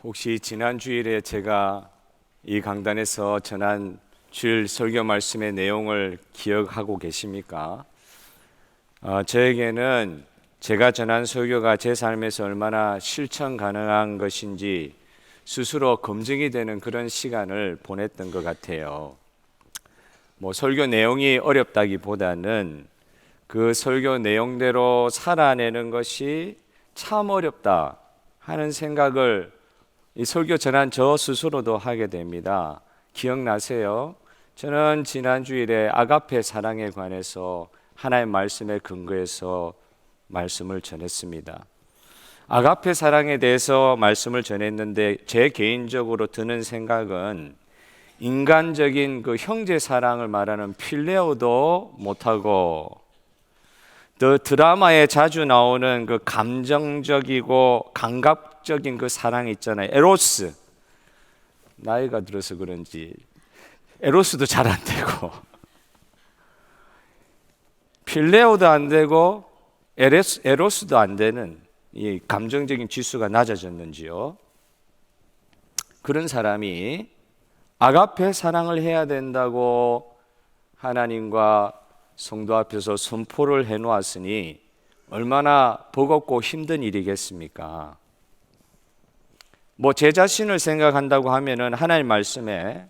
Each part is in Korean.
혹시 지난 주일에 제가 이 강단에서 전한 주일 설교 말씀의 내용을 기억하고 계십니까? 저에게는 제가 전한 설교가 제 삶에서 얼마나 실천 가능한 것인지 스스로 검증이 되는 그런 시간을 보냈던 것 같아요. 설교 내용이 어렵다기보다는 그 설교 내용대로 살아내는 것이 참 어렵다 하는 생각을 이 설교 전한 저 스스로도 하게 됩니다. 기억나세요? 저는 지난 주일에 아가페 사랑에 관해서 하나의 말씀에 근거해서 말씀을 전했습니다. 아가페 사랑에 대해서 말씀을 전했는데 제 개인적으로 드는 생각은 인간적인 그 형제 사랑을 말하는 필레오도 못하고 드라마에 자주 나오는 그 감정적이고 감각적인 그 사랑이 있잖아요. 에로스. 나이가 들어서 그런지 에로스도 잘 안 되고 필레오도 안 되고 에로스도 안 되는 이 감정적인 지수가 낮아졌는지요. 그런 사람이 아가페 사랑을 해야 된다고 하나님과 성도 앞에서 선포를 해놓았으니 얼마나 버겁고 힘든 일이겠습니까? 제 자신을 생각한다고 하면은 하나님 말씀에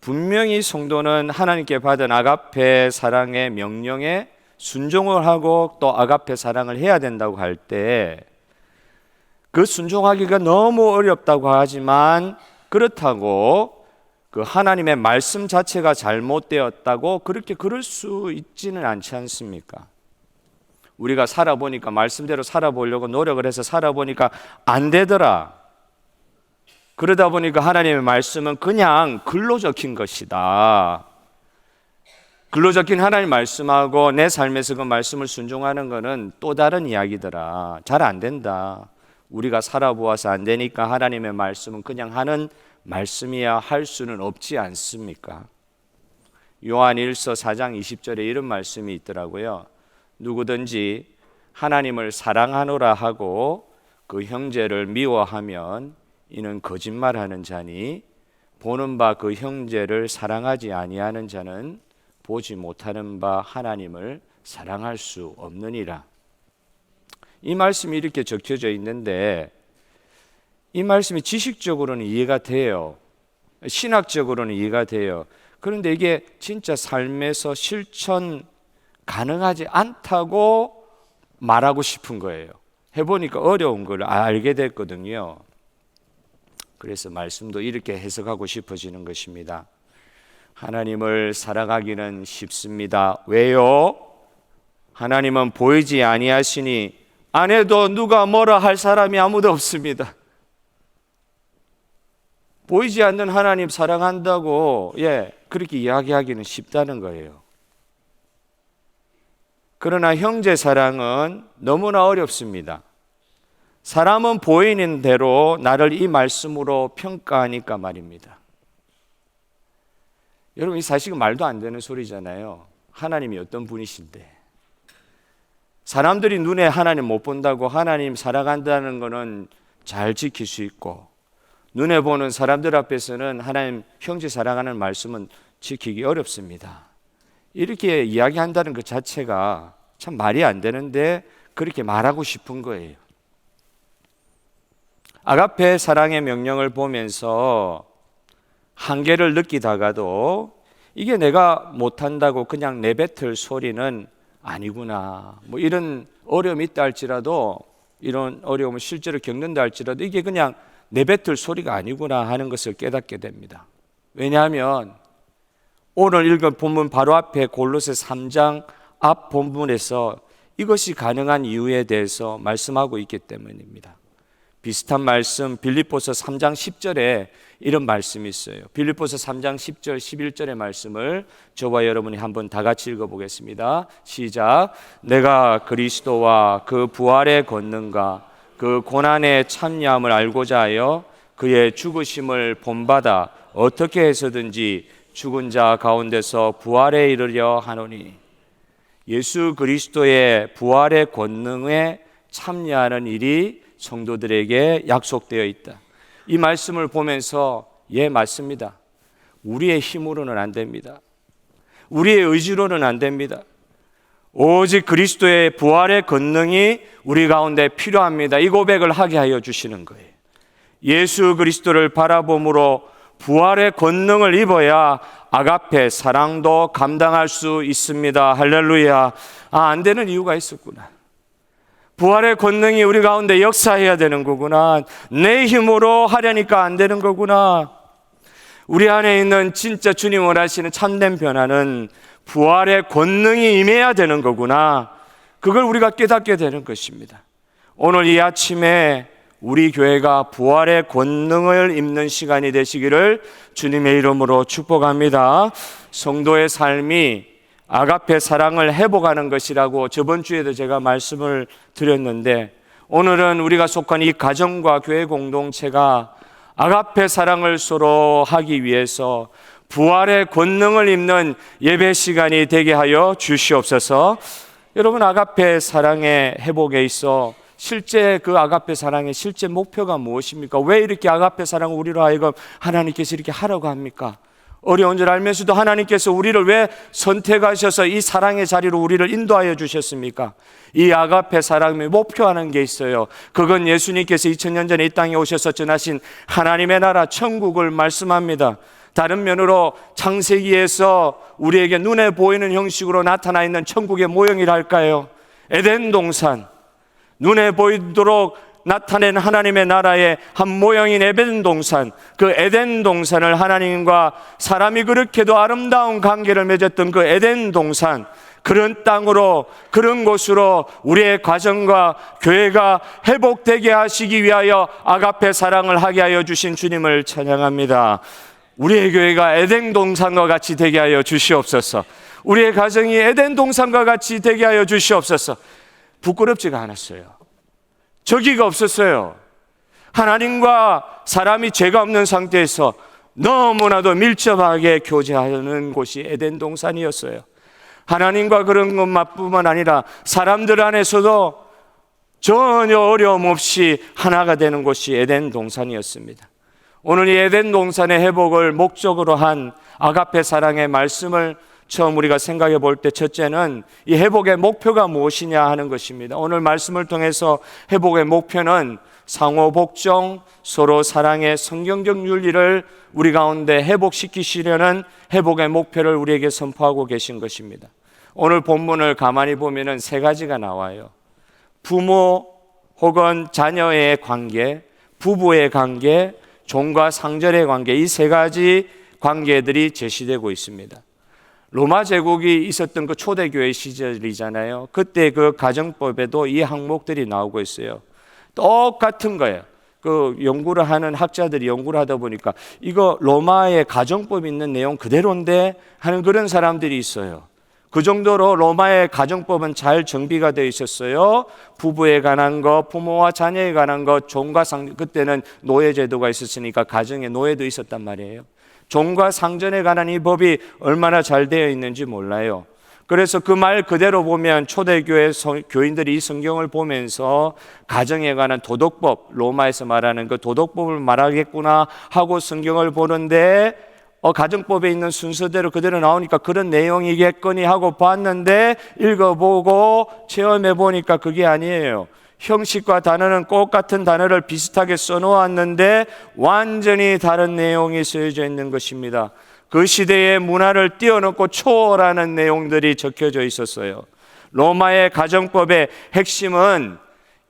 분명히 성도는 하나님께 받은 아가페 사랑의 명령에 순종을 하고 또 아가페 사랑을 해야 된다고 할 때 그 순종하기가 너무 어렵다고 하지만 그렇다고 그 하나님의 말씀 자체가 잘못되었다고 그렇게 그럴 수 있지는 않지 않습니까? 우리가 살아보니까 말씀대로 살아보려고 노력을 해서 살아보니까 안 되더라. 그러다 보니까 하나님의 말씀은 그냥 글로 적힌 것이다. 글로 적힌 하나님 말씀하고 내 삶에서 그 말씀을 순종하는 것은 또 다른 이야기더라. 잘 안 된다. 우리가 살아보아서 안 되니까 하나님의 말씀은 그냥 하는 말씀이야 할 수는 없지 않습니까? 요한 1서 4장 20절에 이런 말씀이 있더라고요. 누구든지 하나님을 사랑하노라 하고 그 형제를 미워하면 이는 거짓말하는 자니 보는 바 그 형제를 사랑하지 아니하는 자는 보지 못하는 바 하나님을 사랑할 수 없느니라. 이 말씀이 이렇게 적혀져 있는데 이 말씀이 지식적으로는 이해가 돼요. 신학적으로는 이해가 돼요. 그런데 이게 진짜 삶에서 실천 가능하지 않다고 말하고 싶은 거예요. 해보니까 어려운 걸 알게 됐거든요. 그래서 말씀도 이렇게 해석하고 싶어지는 것입니다. 하나님을 사랑하기는 쉽습니다. 왜요? 하나님은 보이지 아니하시니 안 해도 누가 뭐라 할 사람이 아무도 없습니다. 보이지 않는 하나님 사랑한다고 그렇게 이야기하기는 쉽다는 거예요. 그러나 형제 사랑은 너무나 어렵습니다. 사람은 보이는 대로 나를 이 말씀으로 평가하니까 말입니다. 여러분, 이 사실은 말도 안 되는 소리잖아요. 하나님이 어떤 분이신데 사람들이 눈에 하나님 못 본다고 하나님 사랑한다는 것은 잘 지킬 수 있고 눈에 보는 사람들 앞에서는 하나님 형제 사랑하는 말씀은 지키기 어렵습니다. 이렇게 이야기한다는 것 자체가 참 말이 안 되는데 그렇게 말하고 싶은 거예요. 아가페 사랑의 명령을 보면서 한계를 느끼다가도 이게 내가 못한다고 그냥 내뱉을 소리는 아니구나. 이런 어려움이 있다 할지라도 이런 어려움을 실제로 겪는다 할지라도 이게 그냥 내뱉을 소리가 아니구나 하는 것을 깨닫게 됩니다. 왜냐하면 오늘 읽은 본문 바로 앞에 골로새 3장 앞 본문에서 이것이 가능한 이유에 대해서 말씀하고 있기 때문입니다. 비슷한 말씀 빌립보서 3장 10절에 이런 말씀이 있어요. 빌립보서 3장 10절 11절의 말씀을 저와 여러분이 한번 다 같이 읽어보겠습니다. 시작. 내가 그리스도와 그 부활의 권능과 그 고난의 참여함을 알고자 하여 그의 죽으심을 본받아 어떻게 해서든지 죽은 자 가운데서 부활에 이르려 하노니 예수 그리스도의 부활의 권능에 참여하는 일이 성도들에게 약속되어 있다. 이 말씀을 보면서 맞습니다. 우리의 힘으로는 안 됩니다. 우리의 의지로는 안 됩니다. 오직 그리스도의 부활의 권능이 우리 가운데 필요합니다. 이 고백을 하게 하여 주시는 거예요. 예수 그리스도를 바라봄으로 부활의 권능을 입어야 아가페 사랑도 감당할 수 있습니다. 할렐루야. 안 되는 이유가 있었구나. 부활의 권능이 우리 가운데 역사해야 되는 거구나. 내 힘으로 하려니까 안 되는 거구나. 우리 안에 있는 진짜 주님 원하시는 참된 변화는 부활의 권능이 임해야 되는 거구나. 그걸 우리가 깨닫게 되는 것입니다. 오늘 이 아침에 우리 교회가 부활의 권능을 입는 시간이 되시기를 주님의 이름으로 축복합니다. 성도의 삶이 아가페 사랑을 회복하는 것이라고 저번 주에도 제가 말씀을 드렸는데, 오늘은 우리가 속한 이 가정과 교회 공동체가 아가페 사랑을 서로 하기 위해서 부활의 권능을 입는 예배 시간이 되게 하여 주시옵소서. 여러분, 아가페 사랑의 회복에 있어 실제 그 아가페 사랑의 실제 목표가 무엇입니까? 왜 이렇게 아가페 사랑을 우리로 하여금 하나님께서 이렇게 하라고 합니까? 어려운 줄 알면서도 하나님께서 우리를 왜 선택하셔서 이 사랑의 자리로 우리를 인도하여 주셨습니까? 이 아가페 사랑의 목표하는 게 있어요. 그건 예수님께서 2000년 전에 이 땅에 오셔서 전하신 하나님의 나라 천국을 말씀합니다. 다른 면으로 창세기에서 우리에게 눈에 보이는 형식으로 나타나 있는 천국의 모형이랄까요? 에덴 동산, 눈에 보이도록 나타낸 하나님의 나라의 한 모형인 에덴 동산, 그 에덴 동산을 하나님과 사람이 그렇게도 아름다운 관계를 맺었던 그 에덴 동산, 그런 땅으로, 그런 곳으로 우리의 가정과 교회가 회복되게 하시기 위하여 아가페 사랑을 하게 하여 주신 주님을 찬양합니다. 우리의 교회가 에덴 동산과 같이 되게 하여 주시옵소서. 우리의 가정이 에덴 동산과 같이 되게 하여 주시옵소서. 부끄럽지가 않았어요. 저기가 없었어요. 하나님과 사람이 죄가 없는 상태에서 너무나도 밀접하게 교제하는 곳이 에덴 동산이었어요. 하나님과 그런 것뿐만 아니라 사람들 안에서도 전혀 어려움 없이 하나가 되는 곳이 에덴 동산이었습니다. 오늘 이 에덴 동산의 회복을 목적으로 한 아가페 사랑의 말씀을 처음 우리가 생각해 볼 때, 첫째는 이 회복의 목표가 무엇이냐 하는 것입니다. 오늘 말씀을 통해서 회복의 목표는 상호 복종, 서로 사랑의 성경적 윤리를 우리 가운데 회복시키시려는 회복의 목표를 우리에게 선포하고 계신 것입니다. 오늘 본문을 가만히 보면은 세 가지가 나와요. 부모 혹은 자녀의 관계, 부부의 관계, 종과 상전의 관계, 이 세 가지 관계들이 제시되고 있습니다. 로마 제국이 있었던 그 초대교회 시절이잖아요. 그때 그 가정법에도 이 항목들이 나오고 있어요. 똑같은 거예요. 그 연구를 하는 학자들이 연구를 하다 보니까 이거 로마의 가정법 있는 내용 그대로인데 하는 그런 사람들이 있어요. 그 정도로 로마의 가정법은 잘 정비가 되어 있었어요. 부부에 관한 것, 부모와 자녀에 관한 것, 종과 상, 그때는 노예제도가 있었으니까 가정에 노예도 있었단 말이에요. 종과 상전에 관한 이 법이 얼마나 잘 되어 있는지 몰라요. 그래서 그 말 그대로 보면 초대교회 교인들이 이 성경을 보면서 가정에 관한 도덕법, 로마에서 말하는 그 도덕법을 말하겠구나 하고 성경을 보는데 가정법에 있는 순서대로 그대로 나오니까 그런 내용이겠거니 하고 봤는데 읽어보고 체험해 보니까 그게 아니에요. 형식과 단어는 똑같은 단어를 비슷하게 써놓았는데 완전히 다른 내용이 쓰여져 있는 것입니다. 그 시대의 문화를 뛰어넘고 초월하는 내용들이 적혀져 있었어요. 로마의 가정법의 핵심은,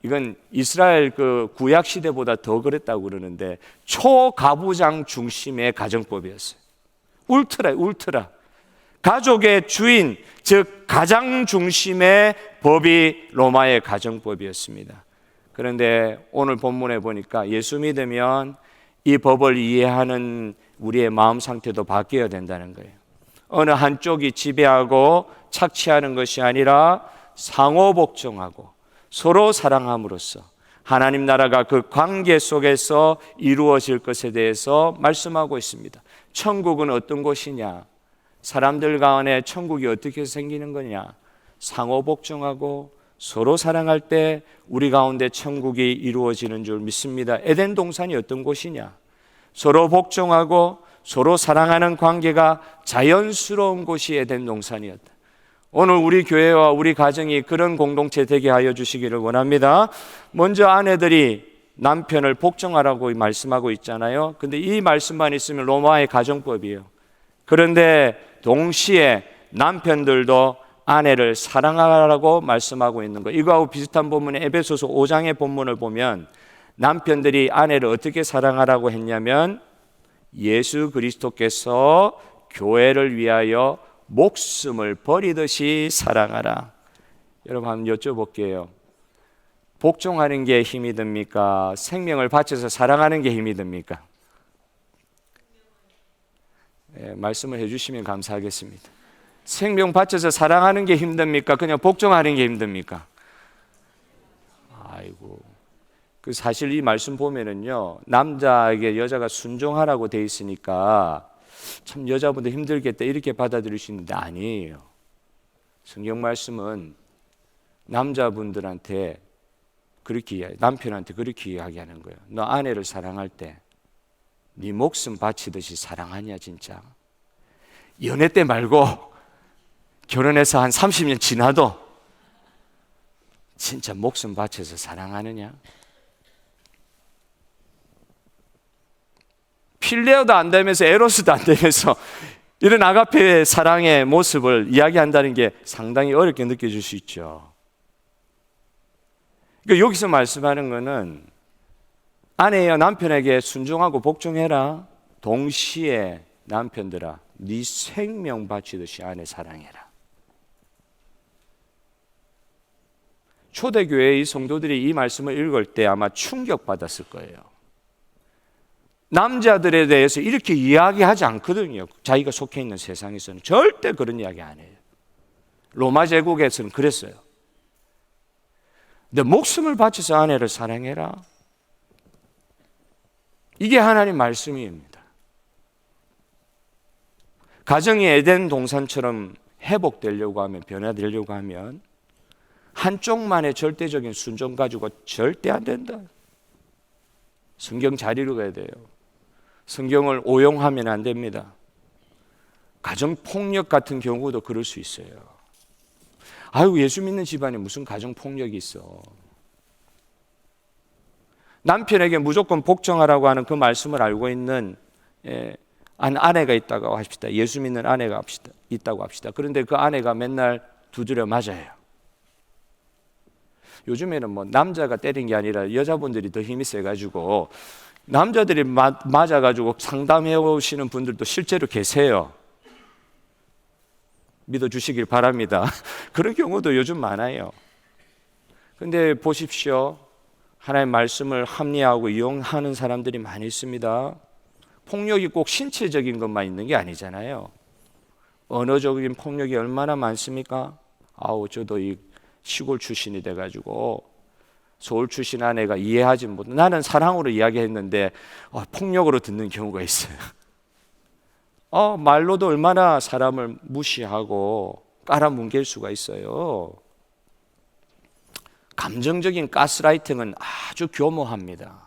이건 이스라엘 그 구약 시대보다 더 그랬다고 그러는데, 초가부장 중심의 가정법이었어요. 울트라. 가족의 주인, 즉 가장 중심의 법이 로마의 가정법이었습니다. 그런데 오늘 본문에 보니까 예수 믿으면 이 법을 이해하는 우리의 마음 상태도 바뀌어야 된다는 거예요. 어느 한쪽이 지배하고 착취하는 것이 아니라 상호 복종하고 서로 사랑함으로써 하나님 나라가 그 관계 속에서 이루어질 것에 대해서 말씀하고 있습니다. 천국은 어떤 곳이냐? 사람들 간에 천국이 어떻게 생기는 거냐? 상호 복종하고 서로 사랑할 때 우리 가운데 천국이 이루어지는 줄 믿습니다. 에덴 동산이 어떤 곳이냐? 서로 복종하고 서로 사랑하는 관계가 자연스러운 곳이 에덴 동산이었다. 오늘 우리 교회와 우리 가정이 그런 공동체 되게 하여 주시기를 원합니다. 먼저 아내들이 남편을 복종하라고 말씀하고 있잖아요. 근데 이 말씀만 있으면 로마의 가정법이에요. 그런데 동시에 남편들도 아내를 사랑하라고 말씀하고 있는 거. 이거하고 비슷한 본문의 에베소서 5장의 본문을 보면 남편들이 아내를 어떻게 사랑하라고 했냐면 예수 그리스도께서 교회를 위하여 목숨을 버리듯이 사랑하라. 여러분 한번 여쭤볼게요. 복종하는 게 힘이 듭니까? 생명을 바쳐서 사랑하는 게 힘이 듭니까? 말씀을 해주시면 감사하겠습니다. 생명 바쳐서 사랑하는 게 힘듭니까? 그냥 복종하는 게 힘듭니까? 아이고, 그 사실 이 말씀 보면은요, 남자에게 여자가 순종하라고 돼 있으니까 참 여자분들 힘들겠다 이렇게 받아들일 수 있는데 아니에요. 성경 말씀은 남자분들한테 남편한테 그렇게 이야기하는 거예요. 너 아내를 사랑할 때 네 목숨 바치듯이 사랑하냐 진짜? 연애 때 말고 결혼해서 한 30년 지나도 진짜 목숨 바쳐서 사랑하느냐? 필레오도 안 되면서 에로스도 안 되면서 이런 아가페의 사랑의 모습을 이야기한다는 게 상당히 어렵게 느껴질 수 있죠. 그러니까 여기서 말씀하는 것은 아내여 남편에게 순종하고 복종해라. 동시에 남편들아 네 생명 바치듯이 아내 사랑해라. 초대교회의 성도들이 이 말씀을 읽을 때 아마 충격받았을 거예요. 남자들에 대해서 이렇게 이야기하지 않거든요. 자기가 속해 있는 세상에서는 절대 그런 이야기 안 해요. 로마 제국에서는 그랬어요. 내 목숨을 바쳐서 아내를 사랑해라. 이게 하나님 말씀입니다. 가정이 에덴 동산처럼 회복되려고 하면, 변화되려고 하면 한쪽만의 절대적인 순종 가지고 절대 안 된다. 성경 잘 읽어야 돼요. 성경을 오용하면 안 됩니다. 가정폭력 같은 경우도 그럴 수 있어요. 아유, 예수 믿는 집안에 무슨 가정폭력이 있어. 남편에게 무조건 복종하라고 하는 그 말씀을 알고 있는 아내가 있다고 합시다. 예수 믿는 아내가 있다고 합시다. 그런데 그 아내가 맨날 두드려 맞아요. 요즘에는 뭐 남자가 때린 게 아니라 여자분들이 더 힘이 세가지고 남자들이 맞아가지고 상담해 오시는 분들도 실제로 계세요. 믿어주시길 바랍니다. 그런 경우도 요즘 많아요. 근데 보십시오. 하나님의 말씀을 합리화하고 이용하는 사람들이 많이 있습니다. 폭력이 꼭 신체적인 것만 있는 게 아니잖아요. 언어적인 폭력이 얼마나 많습니까? 아우, 저도 이 시골 출신이 돼가지고 서울 출신 아내가 이해하지 못해. 나는 사랑으로 이야기했는데 폭력으로 듣는 경우가 있어요. 말로도 얼마나 사람을 무시하고 깔아뭉갤 수가 있어요. 감정적인 가스라이팅은 아주 교모합니다.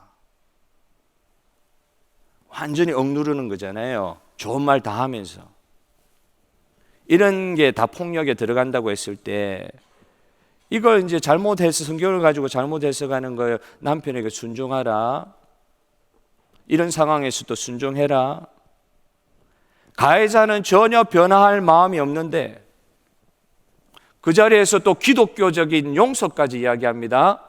완전히 억누르는 거잖아요. 좋은 말 다 하면서. 이런 게 다 폭력에 들어간다고 했을 때 이걸 이제 잘못해서 성경을 가지고 잘못 해석하는 거예요. 남편에게 순종하라. 이런 상황에서도 순종해라. 가해자는 전혀 변화할 마음이 없는데 그 자리에서 또 기독교적인 용서까지 이야기합니다.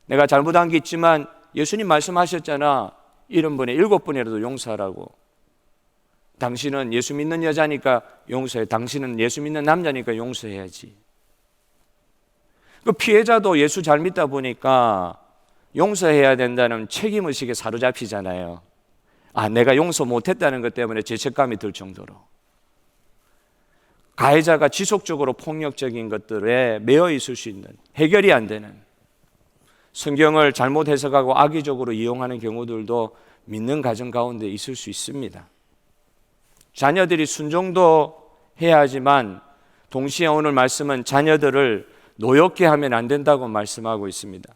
내가 잘못한 게 있지만 예수님 말씀하셨잖아. 이런 분에 7번이라도 용서하라고. 당신은 예수 믿는 여자니까 용서해. 당신은 예수 믿는 남자니까 용서해야지. 그 피해자도 예수 잘 믿다 보니까 용서해야 된다는 책임의식에 사로잡히잖아요. 내가 용서 못했다는 것 때문에 죄책감이 들 정도로. 가해자가 지속적으로 폭력적인 것들에 매여 있을 수 있는, 해결이 안 되는, 성경을 잘못 해석하고 악의적으로 이용하는 경우들도 믿는 가정 가운데 있을 수 있습니다. 자녀들이 순종도 해야 하지만 동시에 오늘 말씀은 자녀들을 노엽게 하면 안 된다고 말씀하고 있습니다.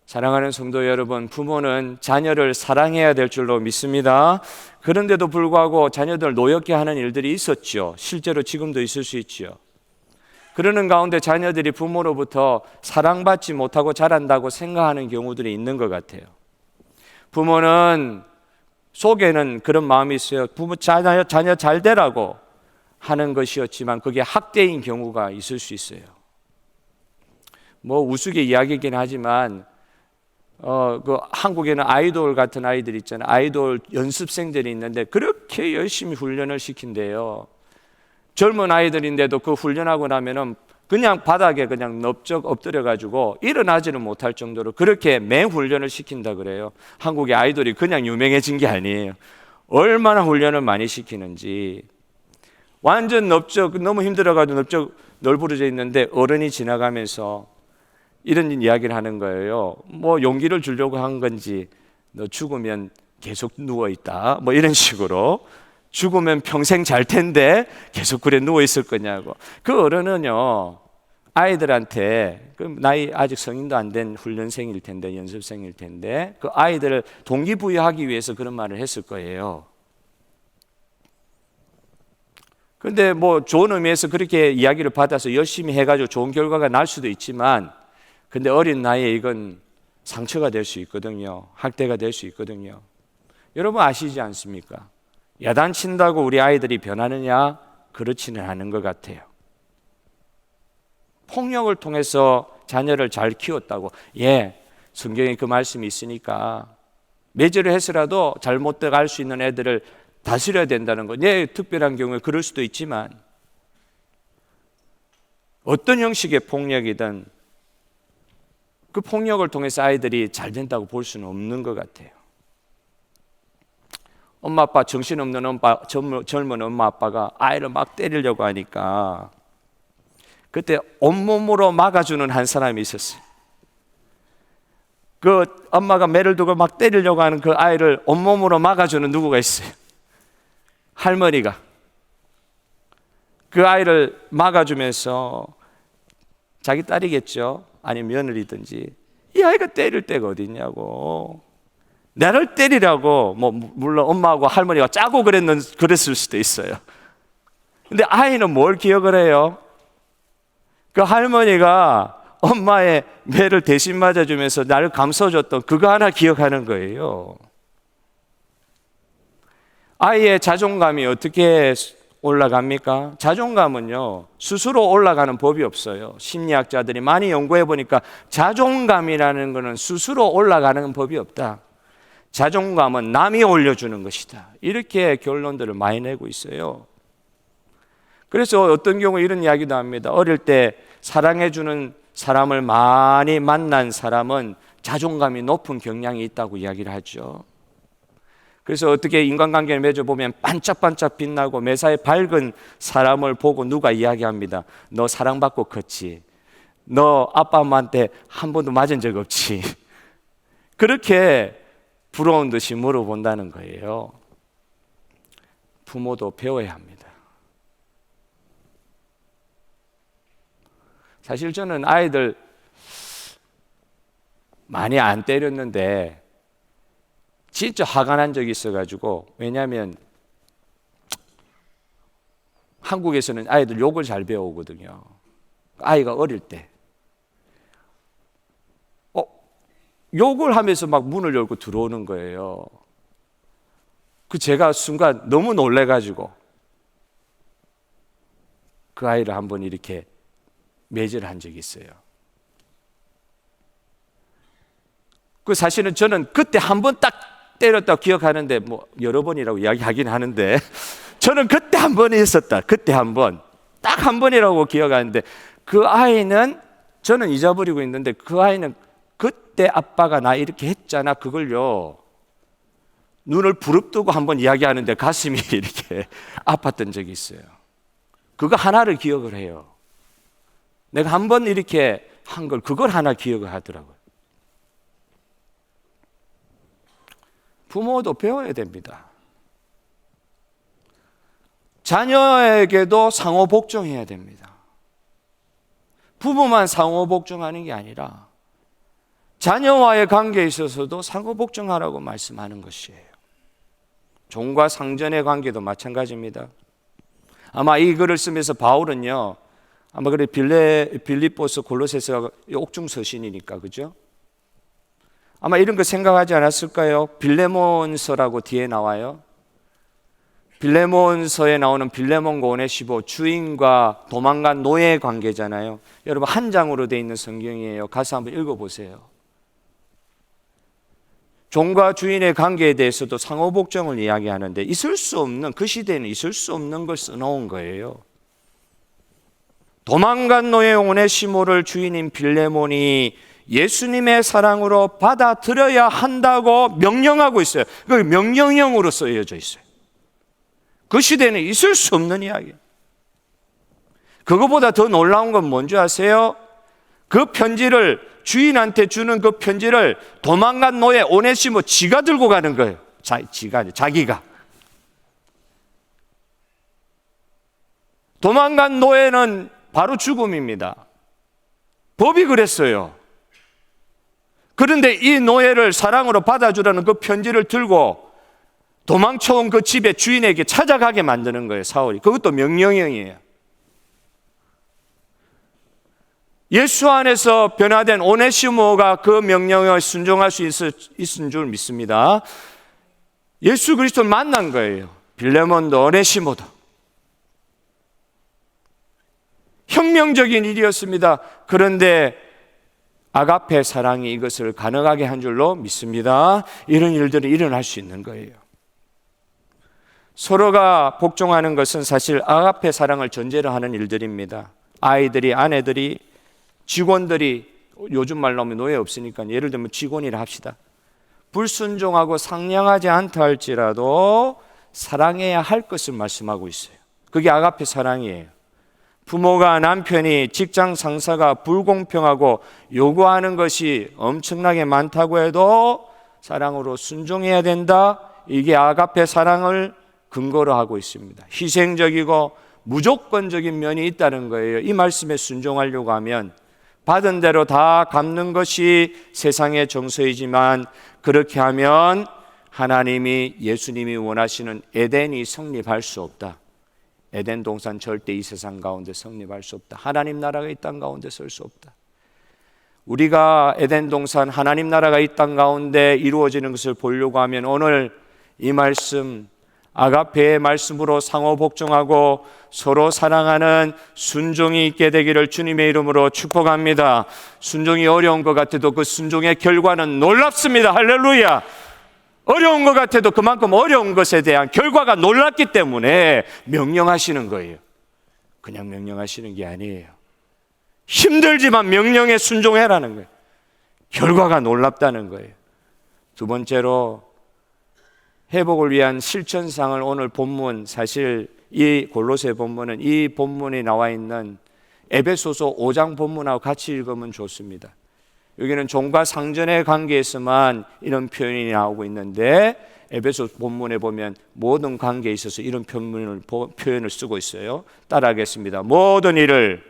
사랑하는 성도 여러분, 부모는 자녀를 사랑해야 될 줄로 믿습니다. 그런데도 불구하고 자녀들을 노엽게 하는 일들이 있었죠. 실제로 지금도 있을 수 있죠. 그러는 가운데 자녀들이 부모로부터 사랑받지 못하고 자란다고 생각하는 경우들이 있는 것 같아요. 부모는 속에는 그런 마음이 있어요. 부모 자녀 잘 되라고 하는 것이었지만 그게 학대인 경우가 있을 수 있어요. 뭐 우스개 이야기이긴 하지만 그 한국에는 아이돌 같은 아이들 있잖아요. 아이돌 연습생들이 있는데 그렇게 열심히 훈련을 시킨대요. 젊은 아이들인데도 그 훈련하고 나면은 그냥 바닥에 그냥 넙적 엎드려 가지고 일어나지는 못할 정도로 그렇게 맹훈련을 시킨다 그래요. 한국의 아이돌이 그냥 유명해진 게 아니에요. 얼마나 훈련을 많이 시키는지. 완전 넙적, 너무 힘들어가지고 넙적 널브러져 있는데 어른이 지나가면서 이런 이야기를 하는 거예요. 뭐 용기를 주려고 한 건지, 너 죽으면 계속 누워있다, 뭐 이런 식으로. 죽으면 평생 잘 텐데 계속 그래 누워있을 거냐고. 그 어른은요, 아이들한테, 그 나이 아직 성인도 안 된 훈련생일 텐데, 연습생일 텐데, 그 아이들을 동기부여하기 위해서 그런 말을 했을 거예요. 근데 뭐 좋은 의미에서 그렇게 이야기를 받아서 열심히 해가지고 좋은 결과가 날 수도 있지만, 근데 어린 나이에 이건 상처가 될 수 있거든요. 학대가 될 수 있거든요. 여러분 아시지 않습니까? 야단친다고 우리 아이들이 변하느냐? 그렇지는 않은 것 같아요. 폭력을 통해서 자녀를 잘 키웠다고, 성경에 그 말씀이 있으니까 매질을 해서라도 잘못 갈 수 있는 애들을 다스려야 된다는 것. 특별한 경우에 그럴 수도 있지만 어떤 형식의 폭력이든 그 폭력을 통해서 아이들이 잘 된다고 볼 수는 없는 것 같아요. 엄마 아빠, 정신없는 젊은 엄마 아빠가 아이를 막 때리려고 하니까 그때 온몸으로 막아주는 한 사람이 있었어요. 그 엄마가 매를 두고 막 때리려고 하는 그 아이를 온몸으로 막아주는 누구가 있어요. 할머니가 그 아이를 막아주면서, 자기 딸이겠죠, 아니면 며느리든지, 이 아이가 때릴 데가 어디 있냐고, 나를 때리라고, 뭐 물론 엄마하고 할머니가 짜고 그랬을 수도 있어요. 근데 아이는 뭘 기억을 해요? 그 할머니가 엄마의 매를 대신 맞아주면서 나를 감싸줬던 그거 하나 기억하는 거예요. 아이의 자존감이 어떻게 올라갑니까? 자존감은요, 스스로 올라가는 법이 없어요. 심리학자들이 많이 연구해 보니까 자존감이라는 것은 스스로 올라가는 법이 없다. 자존감은 남이 올려주는 것이다. 이렇게 결론들을 많이 내고 있어요. 그래서 어떤 경우 이런 이야기도 합니다. 어릴 때 사랑해주는 사람을 많이 만난 사람은 자존감이 높은 경향이 있다고 이야기를 하죠. 그래서 어떻게 인간관계를 맺어보면 반짝반짝 빛나고 매사에 밝은 사람을 보고 누가 이야기합니다. 너 사랑받고 컸지. 너 아빠 엄마한테 한 번도 맞은 적 없지. 그렇게 부러운 듯이 물어본다는 거예요. 부모도 배워야 합니다. 사실 저는 아이들 많이 안 때렸는데 진짜 화가 난 적이 있어가지고, 왜냐하면 한국에서는 아이들 욕을 잘 배우거든요. 아이가 어릴 때 욕을 하면서 막 문을 열고 들어오는 거예요. 제가 순간 너무 놀래가지고 그 아이를 한번 이렇게 매질을 한 적이 있어요. 사실은 저는 그때 한 번 딱 때렸다고 기억하는데, 뭐 여러 번이라고 이야기하긴 하는데 저는 그때 한 번 있었다. 그때 한 번, 딱 한 번이라고 기억하는데, 그 아이는, 저는 잊어버리고 있는데 그 아이는 그때 아빠가 나 이렇게 했잖아, 그걸요 눈을 부릅뜨고 한번 이야기하는데 가슴이 이렇게 아팠던 적이 있어요. 그거 하나를 기억을 해요. 내가 한 번 이렇게 한 걸, 그걸 하나 기억을 하더라고요. 부모도 배워야 됩니다. 자녀에게도 상호 복종해야 됩니다. 부부만 상호 복종하는 게 아니라 자녀와의 관계에 있어서도 상호 복종하라고 말씀하는 것이에요. 종과 상전의 관계도 마찬가지입니다. 아마 이 글을 쓰면서 바울은요, 아마 그래 빌립보서 골로새서 옥중 서신이니까, 그죠? 아마 이런 거 생각하지 않았을까요? 빌레몬서라고 뒤에 나와요. 빌레몬서에 나오는 빌레몬과 오네시모, 주인과 도망간 노예 관계잖아요. 여러분, 한 장으로 되어 있는 성경이에요. 가서 한번 읽어보세요. 종과 주인의 관계에 대해서도 상호복종을 이야기하는데 있을 수 없는, 그 시대에는 있을 수 없는 걸 써놓은 거예요. 도망간 노예 오네시모를 주인인 빌레몬이 예수님의 사랑으로 받아들여야 한다고 명령하고 있어요. 그 명령형으로 쓰여져 있어요. 그 시대에는 있을 수 없는 이야기. 그거보다 더 놀라운 건 뭔지 아세요? 그 편지를, 주인한테 주는 그 편지를 도망간 노예 오네시모 지가 들고 가는 거예요. 자기가. 도망간 노예는 바로 죽음입니다. 법이 그랬어요. 그런데 이 노예를 사랑으로 받아주라는 그 편지를 들고 도망쳐온 그 집의 주인에게 찾아가게 만드는 거예요, 사울이. 그것도 명령형이에요. 예수 안에서 변화된 오네시모가 그 명령을 순종할 수 있은 줄 믿습니다. 예수 그리스도를 만난 거예요. 빌레몬도 오네시모도. 혁명적인 일이었습니다. 그런데 아가페 사랑이 이것을 가능하게 한 줄로 믿습니다. 이런 일들이 일어날 수 있는 거예요. 서로가 복종하는 것은 사실 아가페 사랑을 전제로 하는 일들입니다. 아이들이, 아내들이, 직원들이, 요즘 말로 하면 노예 없으니까 예를 들면 직원이라 합시다. 불순종하고 상냥하지 않다 할지라도 사랑해야 할 것을 말씀하고 있어요. 그게 아가페 사랑이에요. 부모가, 남편이, 직장 상사가 불공평하고 요구하는 것이 엄청나게 많다고 해도 사랑으로 순종해야 된다. 이게 아가페 사랑을 근거로 하고 있습니다. 희생적이고 무조건적인 면이 있다는 거예요. 이 말씀에 순종하려고 하면 받은 대로 다 갚는 것이 세상의 정서이지만 그렇게 하면 하나님이, 예수님이 원하시는 에덴이 성립할 수 없다. 에덴 동산 절대 이 세상 가운데 성립할 수 없다. 하나님 나라가 이 땅 가운데 설 수 없다. 우리가 에덴 동산, 하나님 나라가 이 땅 가운데 이루어지는 것을 보려고 하면 오늘 이 말씀, 아가페의 말씀으로 상호 복종하고 서로 사랑하는 순종이 있게 되기를 주님의 이름으로 축복합니다. 순종이 어려운 것 같아도 그 순종의 결과는 놀랍습니다. 할렐루야. 어려운 것 같아도 그만큼 어려운 것에 대한 결과가 놀랍기 때문에 명령하시는 거예요. 그냥 명령하시는 게 아니에요. 힘들지만 명령에 순종해라는 거예요. 결과가 놀랍다는 거예요. 두 번째로 회복을 위한 실천상을 오늘 본문, 사실 이 골로새 본문은 이 본문에 나와 있는 에베소서 5장 본문하고 같이 읽으면 좋습니다. 여기는 종과 상전의 관계에서만 이런 표현이 나오고 있는데 에베소 본문에 보면 모든 관계에 있어서 이런 표현을 쓰고 있어요. 따라하겠습니다. 모든 일을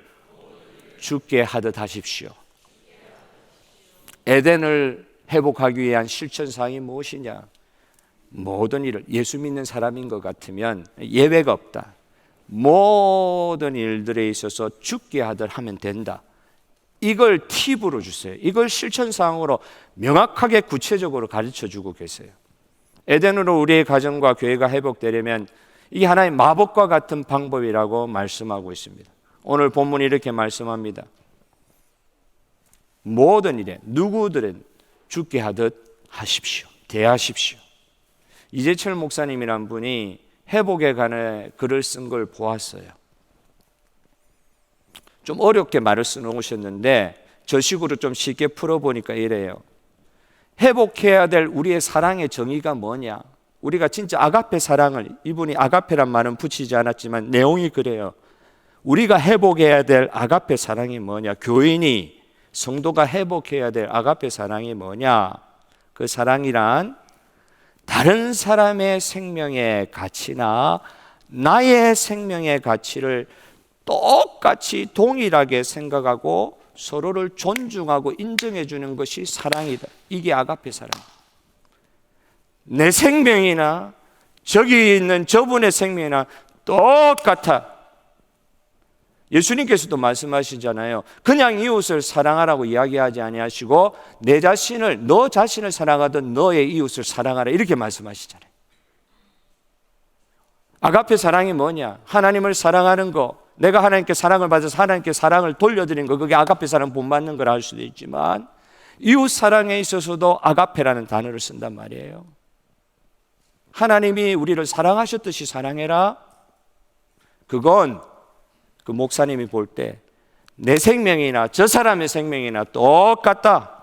주께 하듯 하십시오. 에덴을 회복하기 위한 실천사항이 무엇이냐? 모든 일을, 예수 믿는 사람인 것 같으면 예외가 없다. 모든 일들에 있어서 주께 하듯 하면 된다. 이걸 팁으로 주세요. 이걸 실천사항으로 명확하게 구체적으로 가르쳐주고 계세요. 에덴으로 우리의 가정과 교회가 회복되려면 이게 하나의 마법과 같은 방법이라고 말씀하고 있습니다. 오늘 본문이 이렇게 말씀합니다. 모든 일에 누구들은 주께 하듯 하십시오. 대하십시오. 이재철 목사님이란 분이 회복에 관해 글을 쓴 걸 보았어요. 좀 어렵게 말을 써놓으셨는데 저 식으로 좀 쉽게 풀어보니까 이래요. 회복해야 될 우리의 사랑의 정의가 뭐냐? 우리가 진짜 아가페 사랑을, 이분이 아가페란 말은 붙이지 않았지만 내용이 그래요. 우리가 회복해야 될 아가페 사랑이 뭐냐? 교인이, 성도가 회복해야 될 아가페 사랑이 뭐냐? 그 사랑이란 다른 사람의 생명의 가치나 나의 생명의 가치를 똑같이 동일하게 생각하고 서로를 존중하고 인정해 주는 것이 사랑이다. 이게 아가페 사랑. 내 생명이나 저기 있는 저분의 생명이나 똑같아. 예수님께서도 말씀하시잖아요. 그냥 이웃을 사랑하라고 이야기하지 아니하시고 너 자신을 사랑하던 너의 이웃을 사랑하라 이렇게 말씀하시잖아요. 아가페 사랑이 뭐냐? 하나님을 사랑하는 거, 내가 하나님께 사랑을 받아서 하나님께 사랑을 돌려드리는 거, 그게 아가페 사랑 본받는 걸 할 수도 있지만 이웃 사랑에 있어서도 아가페라는 단어를 쓴단 말이에요. 하나님이 우리를 사랑하셨듯이 사랑해라. 그건 그 목사님이 볼 때 내 생명이나 저 사람의 생명이나 똑같다.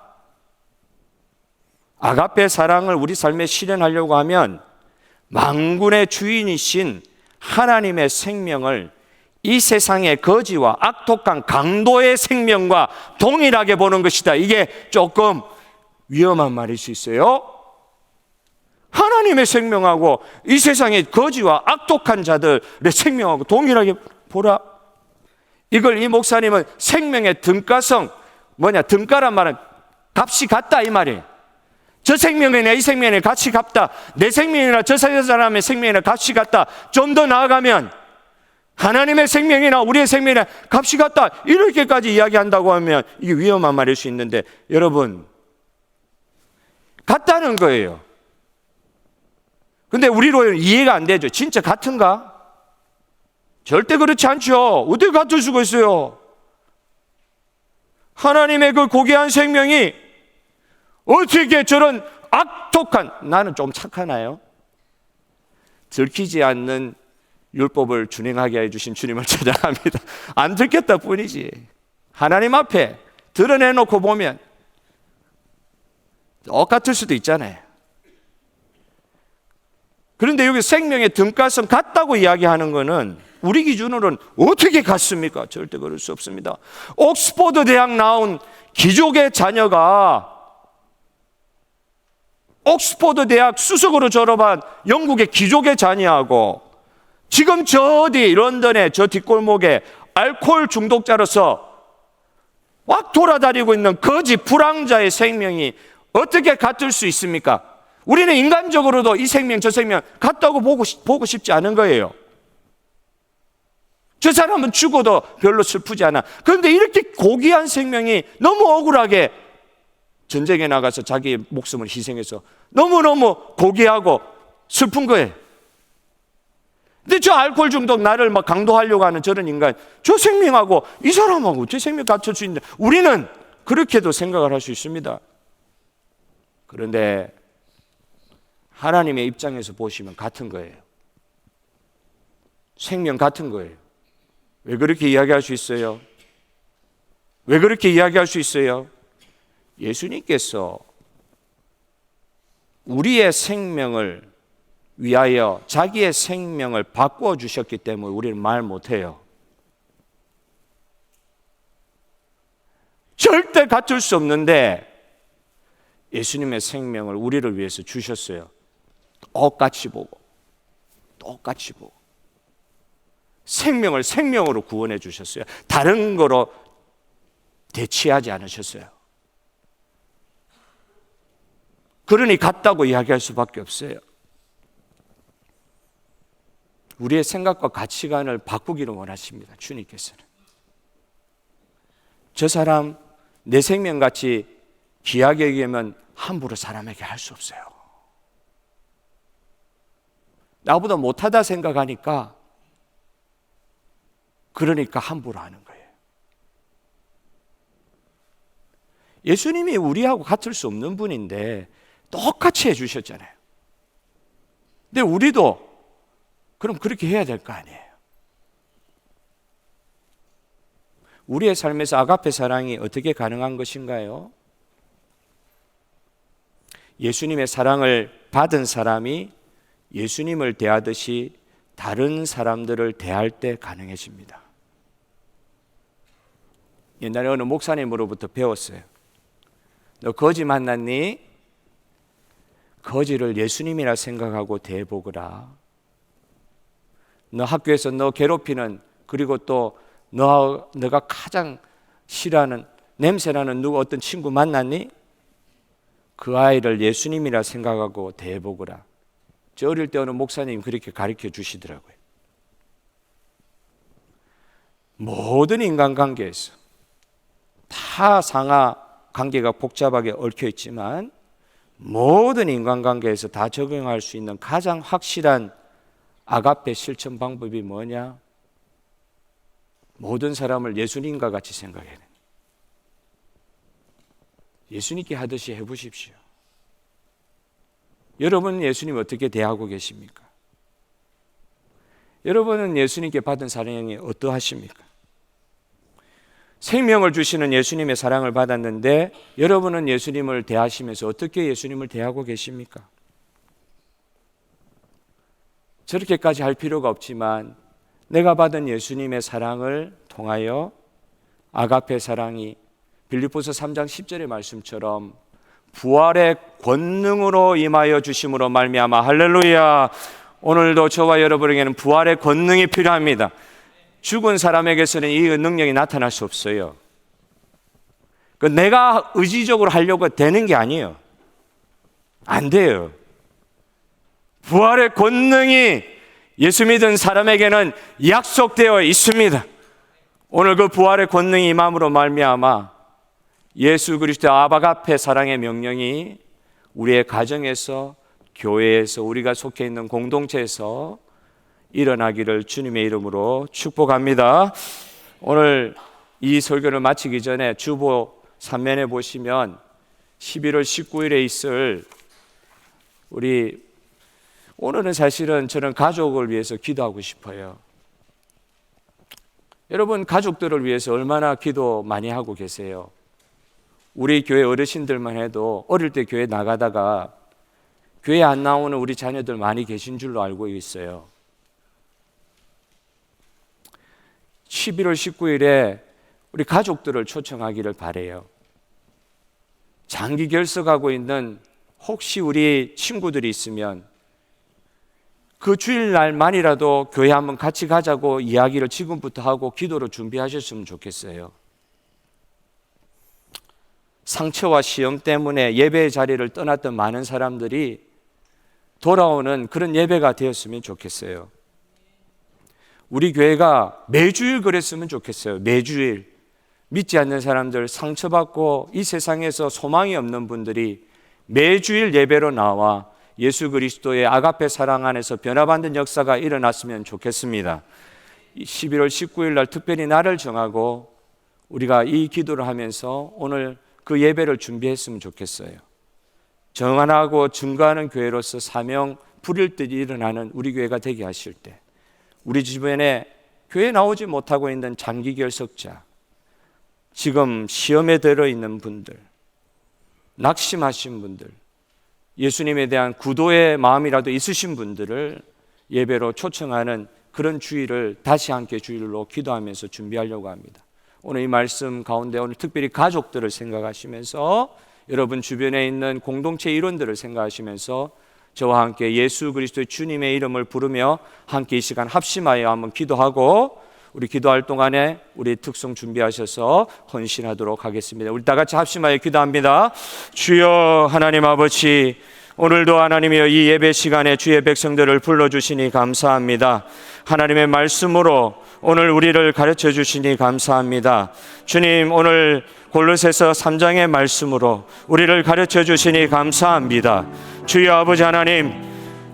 아가페 사랑을 우리 삶에 실현하려고 하면 만군의 주인이신 하나님의 생명을 이 세상의 거지와 악독한 강도의 생명과 동일하게 보는 것이다. 이게 조금 위험한 말일 수 있어요. 하나님의 생명하고 이 세상의 거지와 악독한 자들의 생명하고 동일하게 보라. 이걸 이 목사님은 생명의 등가성, 등가란 말은 값이 같다 이 말이에요. 저 생명이나 이 생명의 값이 같다. 내 생명이나 저 사람의 생명이나 값이 같다. 좀 더 나아가면 하나님의 생명이나 우리의 생명이나 값이 같다. 이렇게까지 이야기한다고 하면 이게 위험한 말일 수 있는데, 여러분, 같다는 거예요. 근데 우리로 이해가 안 되죠. 진짜 같은가? 절대 그렇지 않죠. 어떻게 같을 수가 있어요? 하나님의 그 고귀한 생명이 어떻게 저런 악독한, 나는 좀 착하나요? 들키지 않는 율법을 준행하게 해주신 주님을 찬양합니다. 안 들켰다 뿐이지. 하나님 앞에 드러내놓고 보면 똑같을 수도 있잖아요. 그런데 여기 생명의 등가성 같다고 이야기하는 것은 우리 기준으로는 어떻게 같습니까? 절대 그럴 수 없습니다. 옥스퍼드 대학 나온 귀족의 자녀가 옥스퍼드 대학 수석으로 졸업한 영국의 귀족의 자녀하고 지금 저 어디 런던의 저 뒷골목에 알코올 중독자로서 막 돌아다니고 있는 거지 불황자의 생명이 어떻게 같을 수 있습니까? 우리는 인간적으로도 이 생명 저 생명 같다고 보고 싶지 않은 거예요. 저 사람은 죽어도 별로 슬프지 않아. 그런데 이렇게 고귀한 생명이 너무 억울하게 전쟁에 나가서 자기의 목숨을 희생해서 너무너무 고귀하고 슬픈 거예요. 근데 저 알코올 중독 나를 막 강도하려고 하는 저런 인간, 저 생명하고 이 사람하고 제 생명 갖출 수 있는데 우리는 그렇게도 생각을 할 수 있습니다. 그런데 하나님의 입장에서 보시면 같은 거예요. 생명 같은 거예요. 왜 그렇게 이야기할 수 있어요? 왜 그렇게 이야기할 수 있어요? 예수님께서 우리의 생명을 위하여 자기의 생명을 바꾸어 주셨기 때문에 우리는 말 못해요. 절대 갖출 수 없는데 예수님의 생명을 우리를 위해서 주셨어요. 똑같이 보고 생명을 생명으로 구원해 주셨어요. 다른 거로 대치하지 않으셨어요. 그러니 같다고 이야기할 수밖에 없어요. 우리의 생각과 가치관을 바꾸기를 원하십니다. 주님께서는. 저 사람 내 생명같이 귀하게 여기면 함부로 사람에게 할 수 없어요. 나보다 못하다 생각하니까 그러니까 함부로 하는 거예요. 예수님이 우리하고 같을 수 없는 분인데 똑같이 해주셨잖아요. 근데 우리도 그럼 그렇게 해야 될 거 아니에요. 우리의 삶에서 아가페 사랑이 어떻게 가능한 것인가요? 예수님의 사랑을 받은 사람이 예수님을 대하듯이 다른 사람들을 대할 때 가능해집니다. 옛날에 어느 목사님으로부터 배웠어요. 너 거지 만났니? 거지를 예수님이라 생각하고 대해보거라. 너 학교에서 너 괴롭히는, 그리고 또 너가 가장 싫어하는 냄새나는 누구 어떤 친구 만났니? 그 아이를 예수님이라 생각하고 대해보거라. 저 어릴 때 어느 목사님 그렇게 가르쳐 주시더라고요. 모든 인간관계에서 다 상하 관계가 복잡하게 얽혀 있지만 모든 인간관계에서 다 적용할 수 있는 가장 확실한 아가페 실천 방법이 뭐냐? 모든 사람을 예수님과 같이 생각해야 됩니다. 예수님께 하듯이 해보십시오. 여러분은 예수님 어떻게 대하고 계십니까? 여러분은 예수님께 받은 사랑이 어떠하십니까? 생명을 주시는 예수님의 사랑을 받았는데 여러분은 예수님을 대하시면서 어떻게 예수님을 대하고 계십니까? 저렇게까지 할 필요가 없지만 내가 받은 예수님의 사랑을 통하여 아가페 사랑이 빌립보서 3장 10절의 말씀처럼 부활의 권능으로 임하여 주심으로 말미암아, 할렐루야. 오늘도 저와 여러분에게는 부활의 권능이 필요합니다. 죽은 사람에게서는 이 능력이 나타날 수 없어요. 내가 의지적으로 하려고 되는 게 아니에요. 안 돼요. 부활의 권능이 예수 믿은 사람에게는 약속되어 있습니다. 오늘 그 부활의 권능이 임함으로 말미암아 예수 그리스도의 아바가페 사랑의 명령이 우리의 가정에서, 교회에서, 우리가 속해 있는 공동체에서 일어나기를 주님의 이름으로 축복합니다. 오늘 이 설교를 마치기 전에 주보 3면에 보시면 11월 19일에 있을 오늘은 사실은 저는 가족을 위해서 기도하고 싶어요. 여러분, 가족들을 위해서 얼마나 기도 많이 하고 계세요? 우리 교회 어르신들만 해도 어릴 때 교회 나가다가 교회 안 나오는 우리 자녀들 많이 계신 줄로 알고 있어요. 11월 19일에 우리 가족들을 초청하기를 바라요. 장기 결석하고 있는 혹시 우리 친구들이 있으면 그 주일날만이라도 교회 한번 같이 가자고 이야기를 지금부터 하고 기도로 준비하셨으면 좋겠어요. 상처와 시험 때문에 예배의 자리를 떠났던 많은 사람들이 돌아오는 그런 예배가 되었으면 좋겠어요. 우리 교회가 매주일 그랬으면 좋겠어요. 매주일. 믿지 않는 사람들, 상처받고 이 세상에서 소망이 없는 분들이 매주일 예배로 나와 예수 그리스도의 아가페 사랑 안에서 변화받는 역사가 일어났으면 좋겠습니다. 11월 19일 날 특별히 날을 정하고 우리가 이 기도를 하면서 오늘 그 예배를 준비했으면 좋겠어요. 정한하고 증거하는 교회로서 사명 부릴 듯 일어나는 우리 교회가 되게 하실 때, 우리 주변에 교회 나오지 못하고 있는 장기 결석자, 지금 시험에 들어있는 분들, 낙심하신 분들, 예수님에 대한 구도의 마음이라도 있으신 분들을 예배로 초청하는 그런 주일을 다시 함께 주일로 기도하면서 준비하려고 합니다. 오늘 이 말씀 가운데 오늘 특별히 가족들을 생각하시면서, 여러분 주변에 있는 공동체 일원들을 생각하시면서 저와 함께 예수 그리스도의 주님의 이름을 부르며 함께 이 시간 합심하여 한번 기도하고, 우리 기도할 동안에 우리 특송 준비하셔서 헌신하도록 하겠습니다. 우리 다 같이 합심하여 기도합니다. 주여 하나님 아버지, 오늘도 하나님이여 이 예배 시간에 주의 백성들을 불러주시니 감사합니다. 하나님의 말씀으로 오늘 우리를 가르쳐 주시니 감사합니다. 주님, 오늘 골로새서 3장의 말씀으로 우리를 가르쳐 주시니 감사합니다. 주여 아버지 하나님,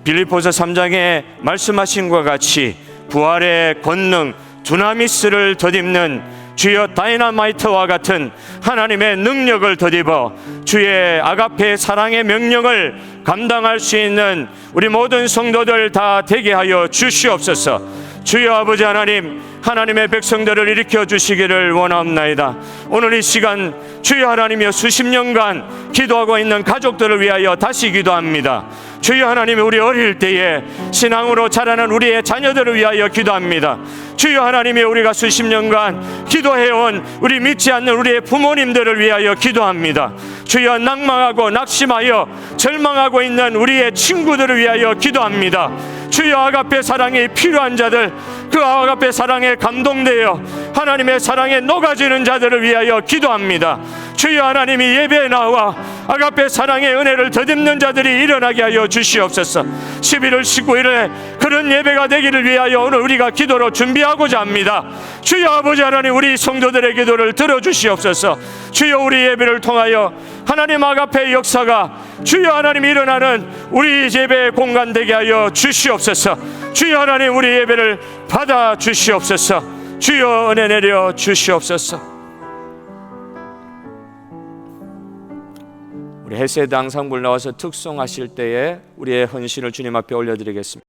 빌립보서 3장에 말씀하신 것과 같이 부활의 권능 두나미스를 덧입는 주여 다이너마이트와 같은 하나님의 능력을 덧입어 주의 아가페 사랑의 명령을 감당할 수 있는 우리 모든 성도들 다 되게 하여 주시옵소서. 주여 아버지 하나님, 하나님의 백성들을 일으켜 주시기를 원하옵나이다. 오늘 이 시간 주여 하나님이여 수십 년간 기도하고 있는 가족들을 위하여 다시 기도합니다. 주여 하나님, 우리 어릴 때에 신앙으로 자라는 우리의 자녀들을 위하여 기도합니다. 주여 하나님이 우리가 수십 년간 기도해온 우리 믿지 않는 우리의 부모님들을 위하여 기도합니다. 주여 낙망하고 낙심하여 절망하고 있는 우리의 친구들을 위하여 기도합니다. 주여 아가페 사랑이 필요한 자들, 그 아가페 사랑에 감동되어 하나님의 사랑에 녹아지는 자들을 위하여 기도합니다. 주여 하나님이 예배에 나와 아가페 사랑의 은혜를 덧입는 자들이 일어나게 하여 주시옵소서. 11월 19일에 그런 예배가 되기를 위하여 오늘 우리가 기도로 준비하고자 합니다. 주여 아버지 하나님, 우리 성도들의 기도를 들어주시옵소서. 주여 우리 예배를 통하여 하나님 아가페의 역사가 주여 하나님 일어나는 우리 예배의 공간 되게 하여 주시옵소서. 주여 하나님, 우리 예배를 받아 주시옵소서. 주여 은혜 내려 주시옵소서. 우리 헤세드 앙상블 나와서 특송하실 때에 우리의 헌신을 주님 앞에 올려드리겠습니다.